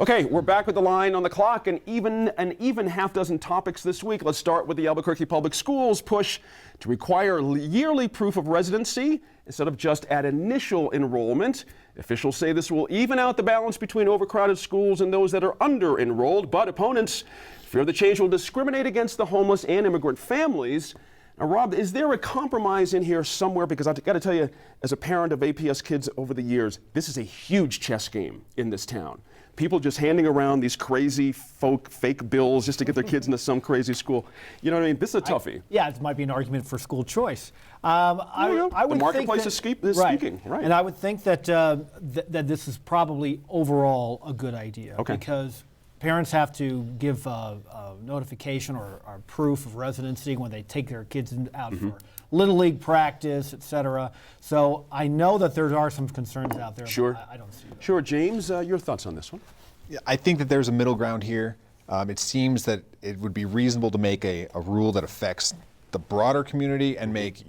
Okay, we're back with the line on the clock and an even half dozen topics this week. Let's start with the Albuquerque Public Schools push to require yearly proof of residency instead of just at initial enrollment. Officials say this will even out the balance between overcrowded schools and those that are under-enrolled, but opponents fear the change will discriminate against the homeless and immigrant families. Now, Rob, is there a compromise in here somewhere? Because I've got to tell you, as a parent of APS kids over the years, this is a huge chess game in this town. People just handing around these crazy fake bills just to get their kids into some crazy school. You know what I mean? This is a toughie. Yeah, it might be an argument for school choice. I would the marketplace is speaking, right? And I would think that that this is probably overall a good idea, because parents have to give a notification or proof of residency when they take their kids out for Little League practice, etc. So I know that there are some concerns out there. Sure. But I don't see that. Sure. James, your thoughts on this one? Yeah, I think that there's a middle ground here. It seems that it would be reasonable to make a rule that affects the broader community and make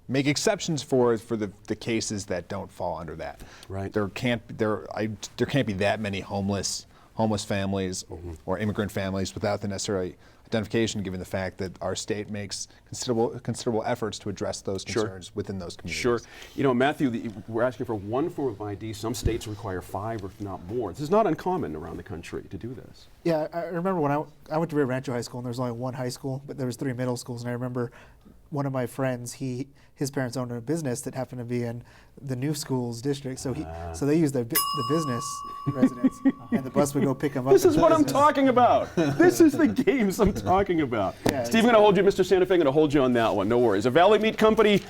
exceptions for the cases that don't fall under that. Right. There can't be that many homeless families or immigrant families without the necessary identification, given the fact that our state makes considerable efforts to address those concerns within those communities. Sure. You know, Matthew, we're asking for one form of ID. Some states require 5 or not more. This is not uncommon around the country to do this. Yeah, I remember when I went to Rio Rancho High School, and there was only one high school, but there was 3 middle schools, and I remember one of my friends, his parents owned a business that happened to be in the new schools district, so they used the business residents, and the bus would go pick them up. This is what I'm talking about. This is the games I'm talking about. Yeah, Steve, I'm going to hold you, Mr. Santa Fe, I'm going to hold you on that one. No worries. A Valley Meat Company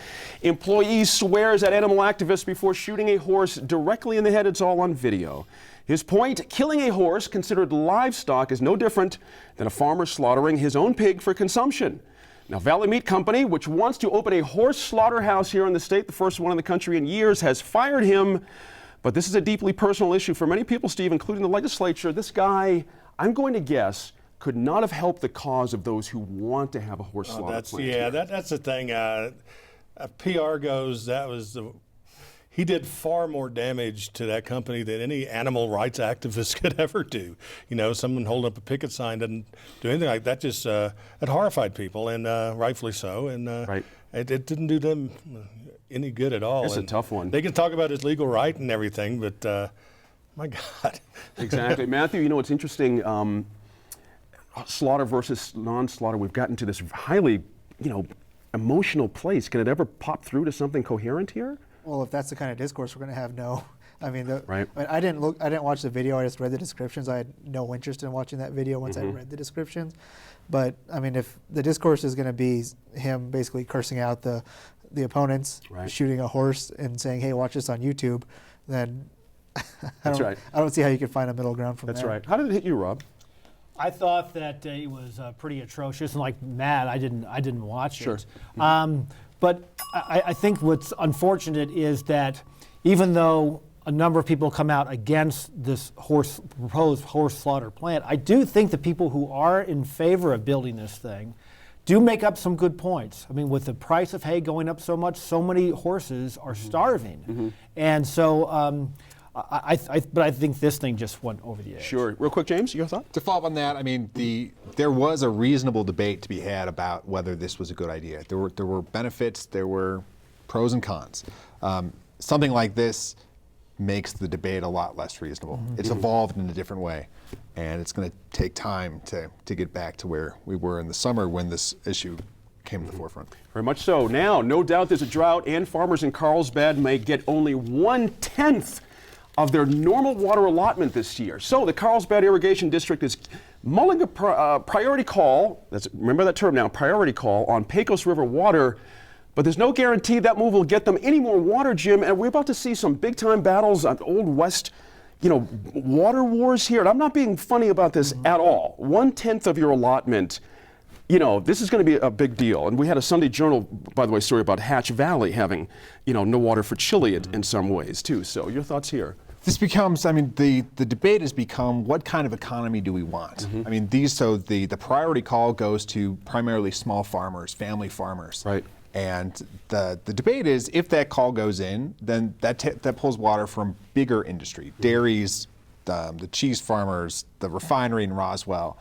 employee swears at animal activists before shooting a horse directly in the head. It's all on video. His point, killing a horse considered livestock is no different than a farmer slaughtering his own pig for consumption. Now, Valley Meat Company, which wants to open a horse slaughterhouse here in the state, the first one in the country in years, has fired him. But this is a deeply personal issue for many people, Steve, including the legislature. This guy, I'm going to guess, could not have helped the cause of those who want to have a horse slaughter plant. That's the thing. PR goes, he did far more damage to that company than any animal rights activist could ever do. You know, someone holding up a picket sign doesn't do anything like that. Just it horrified people, and rightfully so. And it didn't do them any good at all. It's a tough one. They can talk about his legal right and everything, but my God. Exactly. Matthew, you know, it's interesting, slaughter versus non-slaughter. We've gotten to this highly, emotional place. Can it ever pop through to something coherent here? Well, if that's the kind of discourse we're going to have, no. I mean, right. I didn't watch the video. I just read the descriptions. I had no interest in watching that video once I read the descriptions. But I mean, if the discourse is going to be him basically cursing out the opponents, shooting a horse, and saying, "Hey, watch this on YouTube," then I don't see how you can find a middle ground from there. That's right. How did it hit you, Rob? I thought that it was pretty atrocious, and like Matt, I didn't watch it. But I think what's unfortunate is that even though a number of people come out against this proposed horse slaughter plant, I do think the people who are in favor of building this thing do make up some good points. I mean, with the price of hay going up so much, so many horses are starving. And so but I think this thing just went over the edge. Sure. Real quick, James, your thought? To follow up on that, I mean, there was a reasonable debate to be had about whether this was a good idea. There were benefits, there were pros and cons. Something like this makes the debate a lot less reasonable. It's evolved in a different way, and it's going to take time to get back to where we were in the summer when this issue came to the forefront. Very much so. Now, no doubt there's a drought, and farmers in Carlsbad may get only 1/10 of their normal water allotment this year. So the Carlsbad Irrigation District is mulling a priority call, remember that term now, priority call on Pecos River water, but there's no guarantee that move will get them any more water, Jim, and we're about to see some big time battles on Old West, water wars here, and I'm not being funny about this at all. 1/10 of your allotment, this is going to be a big deal. And we had a Sunday Journal, by the way, story about Hatch Valley having, no water for Chile in some ways too. So your thoughts here? This becomes, I mean, the debate has become, what kind of economy do we want? I mean, the priority call goes to primarily small farmers, family farmers. Right. And the debate is, if that call goes in, then that pulls water from bigger industry, dairies, the cheese farmers, the refinery in Roswell,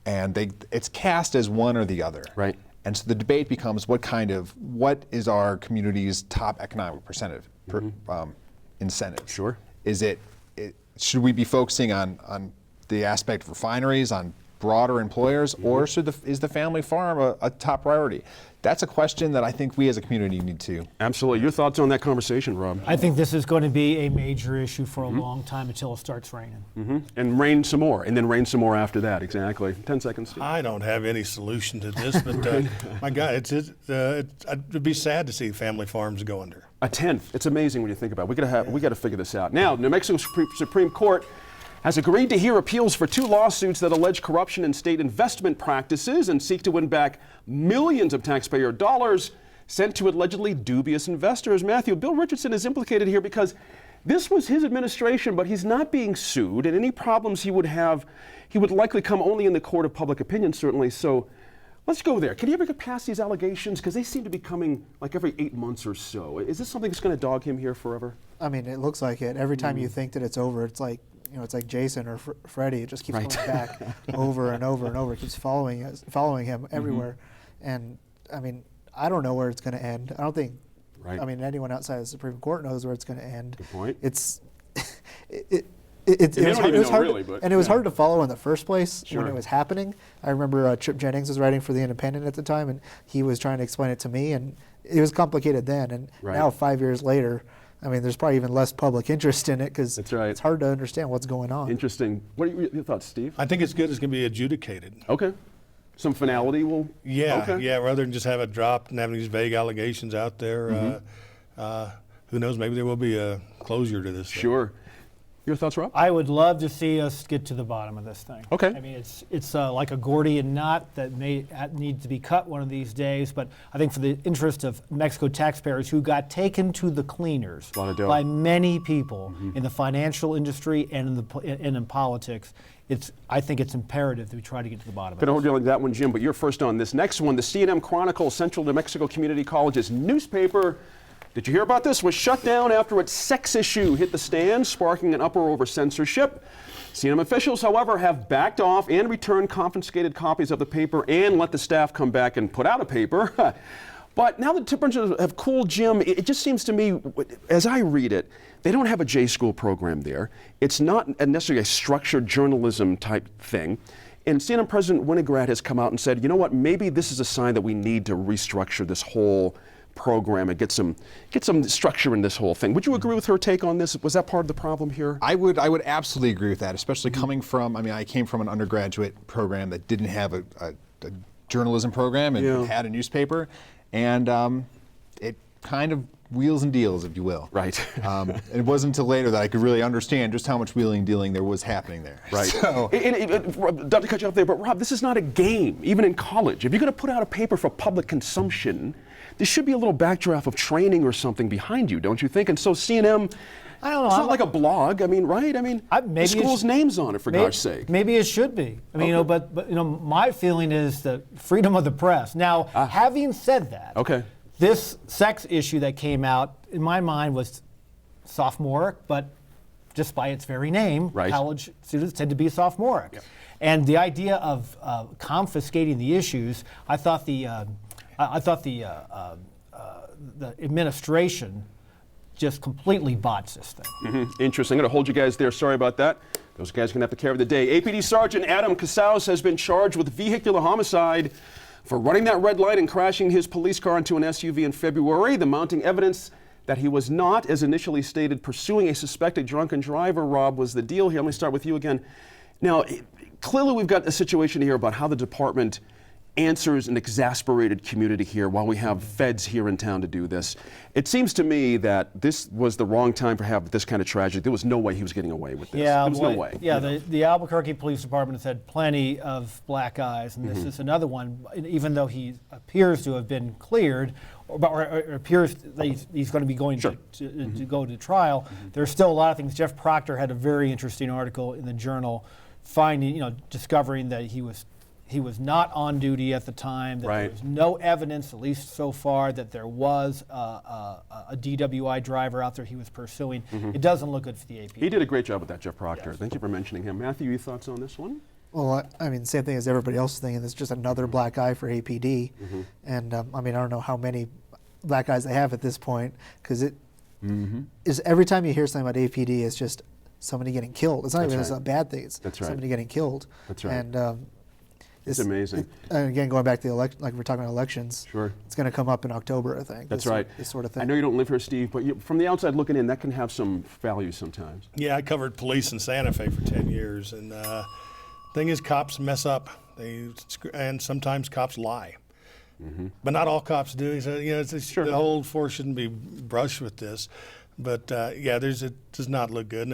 and it's cast as one or the other. Right. And so the debate becomes what is our community's top economic incentive? Sure. Should we be focusing on the aspect of refineries, on broader employers, or is the family farm a top priority? That's a question that I think we as a community need to. Absolutely. Your thoughts on that conversation, Rob? I think this is going to be a major issue for a long time until it starts raining. And rain some more, and then rain some more after that. Exactly. 10 seconds. Steve. I don't have any solution to this, but my God, it'd be sad to see family farms go under. A tenth. It's amazing when you think about it. We got to figure this out. Now, New Mexico Supreme Court has agreed to hear appeals for 2 lawsuits that allege corruption in state investment practices and seek to win back millions of taxpayer dollars sent to allegedly dubious investors. Matthew, Bill Richardson is implicated here because this was his administration, but he's not being sued, and any problems he would have, he would likely come only in the court of public opinion, certainly. So let's go there. Can he ever get past these allegations? Because they seem to be coming like every 8 months or so. Is this something that's going to dog him here forever? I mean, it looks like it. Every time you think that it's over, it's like, it's like Jason or Freddy. It just keeps going back over and over and over. It keeps following him everywhere. And I mean, I don't know where it's going to end. I don't think. Right. I mean, anyone outside the Supreme Court knows where it's going to end. Good point. It was hard, and it was yeah. hard to follow in the first place Sure. when it was happening. I remember Chip Jennings was writing for The Independent at the time, and he was trying to explain it to me, and it was complicated then. And Right. now, 5 years later, I mean, there's probably even less public interest in it because That's right. it's hard to understand what's going on. Interesting. What are your thoughts, Steve? I think it's good. It's going to be adjudicated. Okay. Some finality will. Yeah, Okay. yeah. Rather than just have it dropped and having these vague allegations out there, who knows? Maybe there will be a closure to this thing. Sure. Your thoughts, Rob? I would love to see us get to the bottom of this thing. Okay. I mean, it's like a Gordian knot that may need to be cut one of these days. But I think for the interest of Mexico taxpayers who got taken to the cleaners A lot of dough. by many people in the financial industry and in politics, I think it's imperative that we try to get to the bottom of Gonna it. hold you like that one, Jim, but you're first on this next one. The C&M Chronicle, Central New Mexico Community College's newspaper. Did you hear about this? Was shut down after its sex issue hit the stand, sparking an uproar over censorship. C&M officials, however, have backed off and returned confiscated copies of the paper and let the staff come back and put out a paper. But now that temperatures have cooled, Jim, it just seems to me, as I read it, they don't have a J-School program there. It's not necessarily a structured journalism type thing. And CNN President Winograd has come out and said, you know what, maybe this is a sign that we need to restructure this whole program and get some structure in this whole thing. Would you agree with her take on this? Was that part of the problem here? I would absolutely agree with that, especially coming from, I came from an undergraduate program that didn't have a journalism program and Yeah. had a newspaper, and it kind of wheels and deals, if you will. Right. And it wasn't until later that I could really understand just how much wheeling and dealing there was happening there. Right. So, Not to cut you off there, but Rob, this is not a game, even in college. If you're going to put out a paper for public consumption, there should be a little backdraft of training or something behind you, don't you think? And so CNN, I don't know. it's I'm not like a blog. I mean, right? I mean, maybe the it school's should- name's on it, for gosh sake. Maybe it should be. I mean, but my feeling is the freedom of the press. Now, having said that, Okay. this sex issue that came out, in my mind, was sophomoric, but just by its very name, Right. college students tend to be sophomoric. And the idea of confiscating the issues, I thought the administration just completely botched this thing. Interesting. I'm going to hold you guys there. Sorry about that. Those guys are going to have to carry the day. APD Sergeant Adam Casals has been charged with vehicular homicide for running that red light and crashing his police car into an SUV in February. The mounting evidence that he was not, as initially stated, pursuing a suspected drunken driver, Rob, was the deal here. Let me start with you again. Now, clearly we've got a situation here about how the department answers an exasperated community here while we have feds here in town to do this. It seems to me that this was the wrong time to have this kind of tragedy. There was no way he was getting away with this. Yeah, there was no way. Yeah, the Albuquerque Police Department has had plenty of black eyes, and this is another one. Even though he appears to have been cleared, or appears that he's going to be going to go to trial, there's still a lot of things. Jeff Proctor had a very interesting article in the Journal, discovering that he was not on duty at the time, that Right. there was no evidence, at least so far, that there was a DWI driver out there he was pursuing. It doesn't look good for the APD. He did a great job with that, Jeff Proctor. Yes. Thank you for mentioning him. Matthew, your thoughts on this one? Well, I mean, same thing as everybody else is thinking. It's just another black eye for APD, and I mean, I don't know how many black eyes they have at this point, because it is every time you hear something about APD, it's just somebody getting killed. It's not That's even right. a bad thing. It's That's right. somebody getting killed. That's right. And It's amazing. And again, going back to the like we're talking about elections. Sure. It's going to come up in October, I think. That's this, right. This sort of thing. I know you don't live here, Steve, but from the outside looking in, that can have some value sometimes. Yeah, I covered police in Santa Fe for 10 years, and thing is, cops mess up. And sometimes cops lie. But not all cops do. So, you know, the whole force shouldn't be brushed with this. But yeah, it does not look good.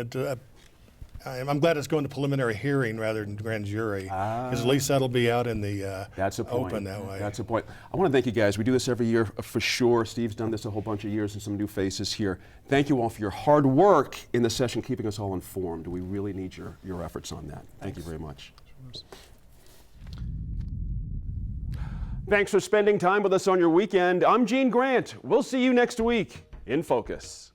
And I'm glad it's going to preliminary hearing rather than grand jury, because at least that'll be out in the That's a point. open that way. That's a point. I want to thank you guys. We do this every year for sure. Steve's done this a whole bunch of years and some new faces here. Thank you all for your hard work in the session, keeping us all informed. We really need your efforts on that. Thank you very much. Thanks for spending time with us on your weekend. I'm Gene Grant. We'll see you next week in Focus.